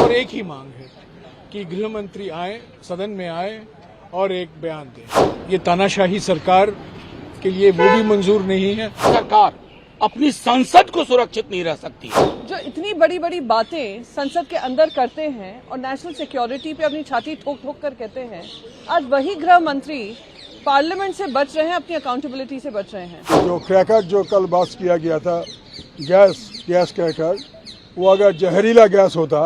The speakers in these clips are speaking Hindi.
और एक ही मांग है कि गृह मंत्री आए, सदन में आए और एक बयान दें। ये तानाशाही सरकार के लिए वो भी मंजूर नहीं है। सरकार अपनी संसद को सुरक्षित नहीं रह सकती। जो इतनी बड़ी बड़ी बातें संसद के अंदर करते हैं और नेशनल सिक्योरिटी पे अपनी छाती ठोक ठोक कर कहते हैं, आज वही गृह मंत्री पार्लियामेंट से बच रहे हैं, अपनी अकाउंटेबिलिटी से बच रहे हैं। जो क्रैकर जो कल पास किया गया था, गैस क्रैकर, वो अगर जहरीला गैस होता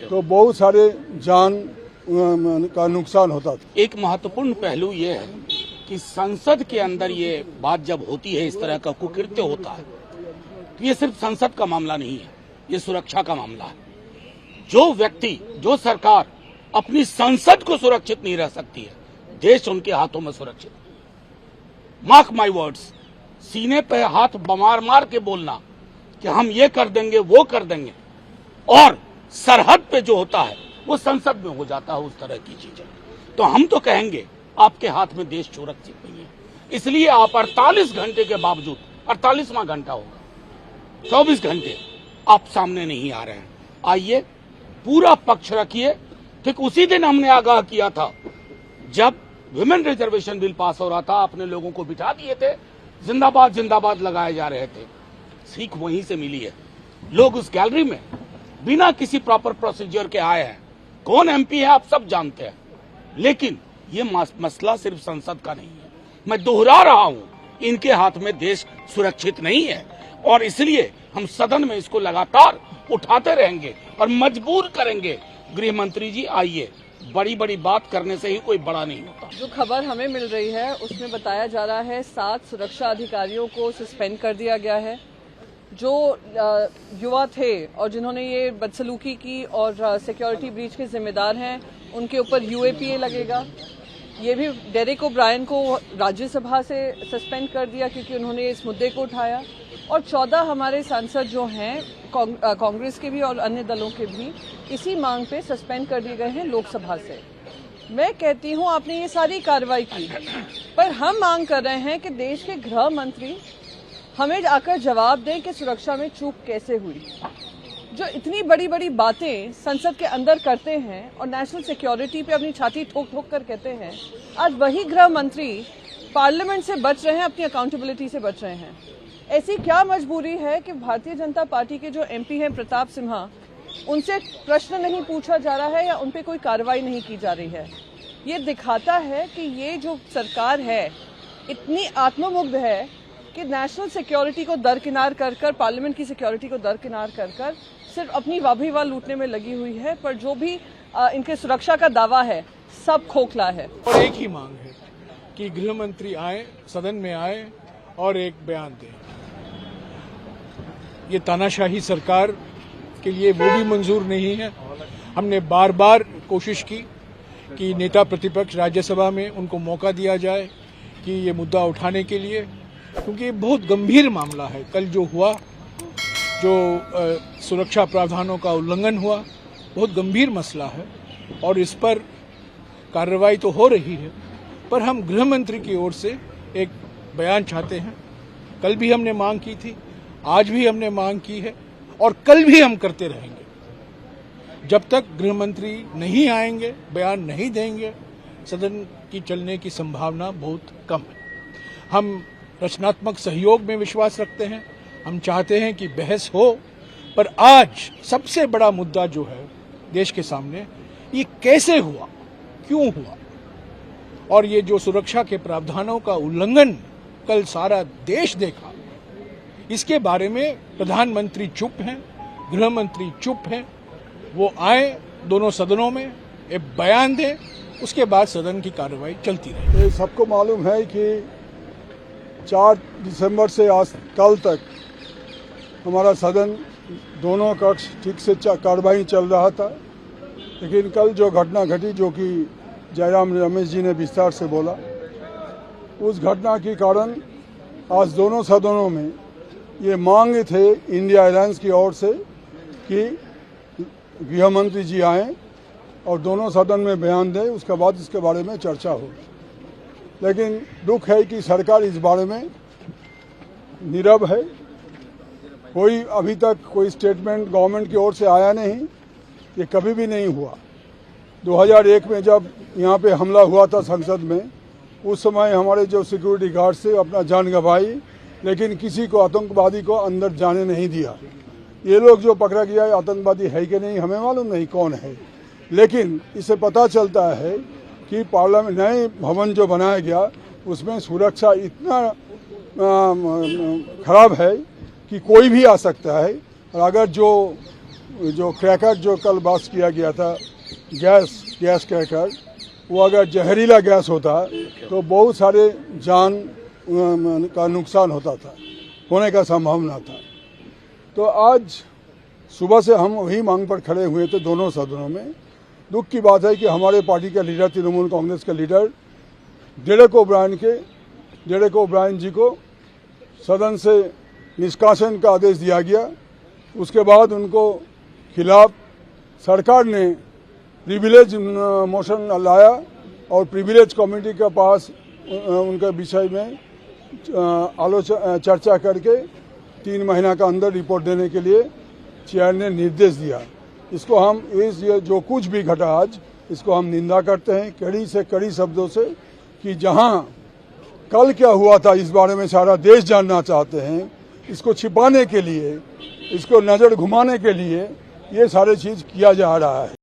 तो बहुत सारे जान का नुकसान होता था। एक महत्वपूर्ण पहलू ये है कि संसद के अंदर ये बात जब होती है, इस तरह का कुकृत्य होता है, तो ये सिर्फ संसद का मामला नहीं है, ये सुरक्षा का मामला है। जो व्यक्ति, जो सरकार अपनी संसद को सुरक्षित नहीं रह सकती है, देश उनके हाथों में सुरक्षित। मार्क माय वर्ड्स, सीने पे हाथ मार मार के बोलना कि हम ये कर देंगे, वो कर देंगे, और सरहद पे जो होता है वो संसद में हो जाता है, उस तरह की चीजें। तो हम तो कहेंगे आपके हाथ में देश सुरक्षित नहीं है, इसलिए आप 48 घंटे के बावजूद, 48वां घंटा होगा, 24 घंटे आप सामने नहीं आ रहे हैं। आइए, पूरा पक्ष रखिए। ठीक उसी दिन हमने आगाह किया था, जब विमेन रिजर्वेशन बिल पास हो रहा था, अपने लोगों को बिठा दिए थे, जिंदाबाद जिंदाबाद लगाए जा रहे थे। सीख वहीं से मिली है। लोग उस गैलरी में बिना किसी प्रॉपर प्रोसीजर के आए हैं। कौन एमपी है आप सब जानते हैं, लेकिन ये मसला सिर्फ संसद का नहीं है। मैं दोहरा रहा हूं, इनके हाथ में देश सुरक्षित नहीं है, और इसलिए हम सदन में इसको लगातार उठाते रहेंगे और मजबूर करेंगे। गृह मंत्री जी आइए, बड़ी बड़ी बात करने से ही कोई बड़ा नहीं होता। जो खबर हमें मिल रही है उसमें बताया जा रहा है 7 सुरक्षा अधिकारियों को सस्पेंड कर दिया गया है। जो युवा थे और जिन्होंने ये बदसलूकी की और सिक्योरिटी ब्रीच के जिम्मेदार हैं, उनके ऊपर यूएपीए लगेगा। ये भी डेरेक ओब्रायन को राज्यसभा से सस्पेंड कर दिया क्योंकि उन्होंने इस मुद्दे को उठाया। और 14 हमारे सांसद जो हैं कांग्रेस के भी और अन्य दलों के भी इसी मांग पे सस्पेंड कर दिए गए हैं लोकसभा से। मैं कहती हूं आपने ये सारी कार्रवाई की, पर हम मांग कर रहे हैं कि देश के गृह मंत्री हमें आकर जवाब दें कि सुरक्षा में चूक कैसे हुई। जो इतनी बड़ी बड़ी बातें संसद के अंदर करते हैं और नेशनल सिक्योरिटी पे अपनी छाती ठोक ठोक कर कहते हैं, आज वही गृह मंत्री पार्लियामेंट से बच रहे हैं, अपनी अकाउंटेबिलिटी से बच रहे हैं। ऐसी क्या मजबूरी है कि भारतीय जनता पार्टी के जो एमपी हैं प्रताप सिन्हा, उनसे प्रश्न नहीं पूछा जा रहा है या उन पे कोई कार्रवाई नहीं की जा रही है। ये दिखाता है कि ये जो सरकार है इतनी आत्ममुग्ध है कि नेशनल सिक्योरिटी को दरकिनार कर कर, पार्लियामेंट की सिक्योरिटी को दरकिनार कर कर सिर्फ अपनी वाह लूटने में लगी हुई है। पर जो भी इनके सुरक्षा का दावा है सब खोखला है। और एक ही मांग है कि गृह मंत्री आए, सदन में आए और एक बयान दें। ये तानाशाही सरकार के लिए वो भी मंजूर नहीं है। हमने बार बार कोशिश की कि नेता प्रतिपक्ष राज्यसभा में उनको मौका दिया जाए कि ये मुद्दा उठाने के लिए, क्योंकि ये बहुत गंभीर मामला है। कल जो हुआ, जो सुरक्षा प्रावधानों का उल्लंघन हुआ, बहुत गंभीर मसला है और इस पर कार्रवाई तो हो रही है, पर हम गृह मंत्री की ओर से एक बयान चाहते हैं। कल भी हमने मांग की थी, आज भी हमने मांग की है और कल भी हम करते रहेंगे। जब तक गृह मंत्री नहीं आएंगे, बयान नहीं देंगे, सदन की चलने की संभावना बहुत कम है। हम रचनात्मक सहयोग में विश्वास रखते हैं। हम चाहते हैं कि बहस हो, पर आज सबसे बड़ा मुद्दा जो है देश के सामने, ये कैसे हुआ, क्यों हुआ, और ये जो सुरक्षा के प्रावधानों का उल्लंघन कल सारा देश देखा, इसके बारे में प्रधानमंत्री चुप हैं, गृह मंत्री चुप हैं। वो आए दोनों सदनों में, एक बयान दें, उसके बाद सदन की कार्रवाई चलती रहे। ये सबको मालूम है कि 4 दिसंबर से आज कल तक हमारा सदन दोनों कक्ष ठीक से कार्रवाई चल रहा था, लेकिन कल जो घटना घटी, जो कि जयराम रमेश जी ने विस्तार से बोला, उस घटना के कारण आज दोनों सदनों में ये मांग थे इंडिया अलायंस की ओर से कि गृह मंत्री जी आएँ और दोनों सदन में बयान दें, उसके बाद इसके बारे में चर्चा हो। लेकिन दुख है कि सरकार इस बारे में नीरव है। कोई अभी तक कोई स्टेटमेंट गवर्नमेंट की ओर से आया नहीं ये कभी भी नहीं हुआ। 2001 में जब यहाँ पे हमला हुआ था संसद में, उस समय हमारे जो सिक्योरिटी गार्ड से अपना जान गंवाई, लेकिन किसी को आतंकवादी को अंदर जाने नहीं दिया। ये लोग जो पकड़ा गया है आतंकवादी है कि नहीं हमें मालूम नहीं कौन है, लेकिन इससे पता चलता है कि पार्लियामेंट नए भवन जो बनाया गया उसमें सुरक्षा इतना खराब है कि कोई भी आ सकता है। और अगर जो क्रैकर जो कल बात किया गया था, गैस क्रैकर, वो अगर जहरीला गैस होता तो बहुत सारे जान का नुकसान होने का संभावना था। तो आज सुबह से हम वही मांग पर खड़े हुए थे दोनों सदनों में। दुख की बात है कि हमारे पार्टी के लीडर, तृणमूल कांग्रेस के लीडर डेरेक ओब्रायन जी को सदन से निष्कासन का आदेश दिया गया। उसके बाद उनको खिलाफ सरकार ने प्रिविलेज मोशन लाया और प्रिविलेज कमेटी के पास उनके विषय में चर्चा करके 3 महीना का अंदर रिपोर्ट देने के लिए चेयर ने निर्देश दिया। इसको हम ये जो कुछ भी घटा आज, इसको हम निंदा करते हैं कड़ी से कड़ी शब्दों से, कि जहां कल क्या हुआ था इस बारे में सारा देश जानना चाहते हैं, इसको छिपाने के लिए, इसको नज़र घुमाने के लिए ये सारे चीज़ किया जा रहा है।